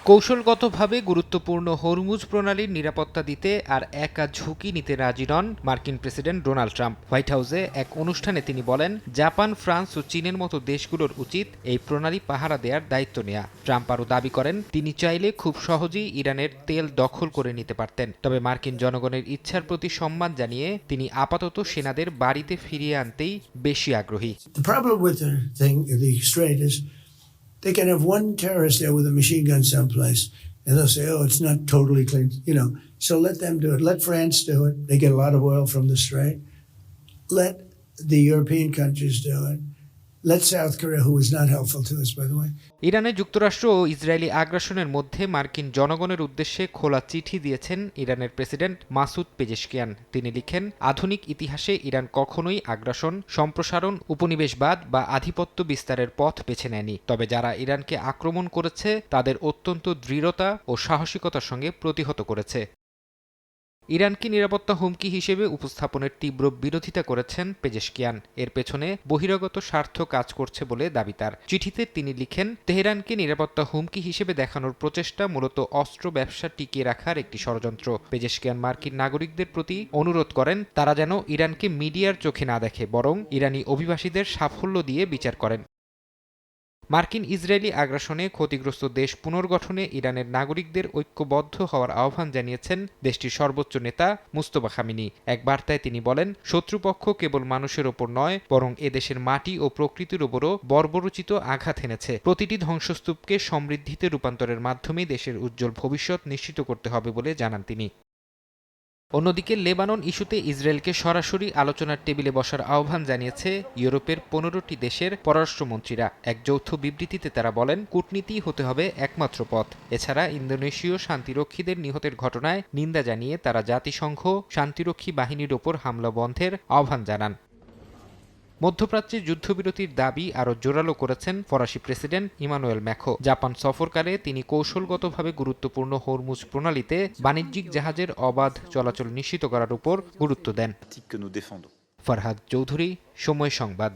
কৌশলগতভাবে গুরুত্বপূর্ণ হরমুজ প্রণালীর নিরাপত্তা দিতে আর একা ঝুঁকি নিতে রাজি নন মার্কিন প্রেসিডেন্ট ডোনাল্ড ট্রাম্প। হোয়াইট হাউসে এক অনুষ্ঠানে তিনি বলেন, জাপান, ফ্রান্স ও চীনের মতো দেশগুলোর উচিত এই প্রণালী পাহারা দেওয়ার দায়িত্ব নেওয়া। ট্রাম্প আরও দাবি করেন, তিনি চাইলে খুব সহজেই ইরানের তেল দখল করে নিতে পারতেন। তবে মার্কিন জনগণের ইচ্ছার প্রতি সম্মান জানিয়ে তিনি আপাতত সেনাদের বাড়িতে ফিরিয়ে আনতেই বেশি আগ্রহী। They can have one terrorist there with a machine gun someplace, and they'll say, oh, it's not totally clean, So let them do it. Let France do it. They get a lot of oil from the Strait. Let the European countries do it. Let South Korea, who is not helpful to us, by the way. ইরানে যুক্তরাষ্ট্র ও Israeli আগ্রাসনের মধ্যে মার্কিন জনগণের উদ্দেশ্যে খোলা চিঠি দিয়েছেন ইরানের প্রেসিডেন্ট মাসুদ পেজেশকিয়ান। তিনি লিখেন, আধুনিক ইতিহাসে ইরান কখনোই আগ্রাসন, সম্প্রসারণ, উপনিবেশবাদ বা আধিপত্য বিস্তারের পথ বেছে নেয়নি। তবে যারা ইরানকে আক্রমণ করেছে তাদের অত্যন্ত দৃঢ়তা ও সাহসিকতার সঙ্গে প্রতিহত করেছে। ইরানকে নিরাপত্তা হুমকি হিসেবে উপস্থাপনের তীব্র বিরোধিতা করেছেন পেজেশকিয়ান। এর পেছনে বহিরাগত স্বার্থ কাজ করছে বলে দাবি তার। চিঠিতে তিনি লিখেন, তেহরানকে নিরাপত্তা হুমকি হিসেবে দেখানোর প্রচেষ্টা মূলত অস্ত্র ব্যবসা টিকিয়ে রাখার একটি ষড়যন্ত্র। পেজেশকিয়ান মার্কিন নাগরিকদের প্রতি অনুরোধ করেন, তারা যেন ইরানকে মিডিয়ার চোখে না দেখে, বরং ইরানি অভিবাসীদের সাফল্য দিয়ে বিচার করেন। মার্কিন ইসরায়েলি আগ্রাসনে ক্ষতিগ্রস্ত দেশ পুনর্গঠনে ইরানের নাগরিকদের ঐক্যবদ্ধ হওয়ার আহ্বান জানিয়েছেন দেশটির সর্বোচ্চ নেতা মুস্তফা খামেনি। এক বার্তায় তিনি বলেন, শত্রুপক্ষ কেবল মানুষের ওপর নয়, বরং এদেশের মাটি ও প্রকৃতির ওপরও বর্বরোচিত আঘাত হেনেছে। প্রতিটি ধ্বংসস্তূপকে সমৃদ্ধিতে রূপান্তরের মাধ্যমে দেশের উজ্জ্বল ভবিষ্যৎ নিশ্চিত করতে হবে বলে জানান তিনি। অন্যদিকে লেবানন ইস্যুতে ইসরায়েলকে সরাসরি আলোচনার টেবিলে বসার আহ্বান জানিয়েছে ইউরোপের 15টি দেশের পররাষ্ট্রমন্ত্রীরা। এক যৌথ বিবৃতিতে তারা বলেন, কূটনীতিই হতে হবে একমাত্র পথ। এছাড়া ইন্দোনেশীয় শান্তিরক্ষীদের নিহতের ঘটনায় নিন্দা জানিয়ে তারা জাতিসংঘ শান্তিরক্ষী বাহিনীর ওপর হামলা বন্ধের আহ্বান জানান। মধ্যপ্রাচ্যে যুদ্ধবিরতির দাবি আরও জোরালো করেছেন ফরাসি প্রেসিডেন্ট ইমানুয়েল ম্যাখো। জাপান সফরকালে তিনি কৌশলগতভাবে গুরুত্বপূর্ণ হরমুজ প্রণালীতে বাণিজ্যিক জাহাজের অবাধ চলাচল নিশ্চিত করার উপর গুরুত্ব দেন। ফরহাদ চৌধুরী, সময় সংবাদ।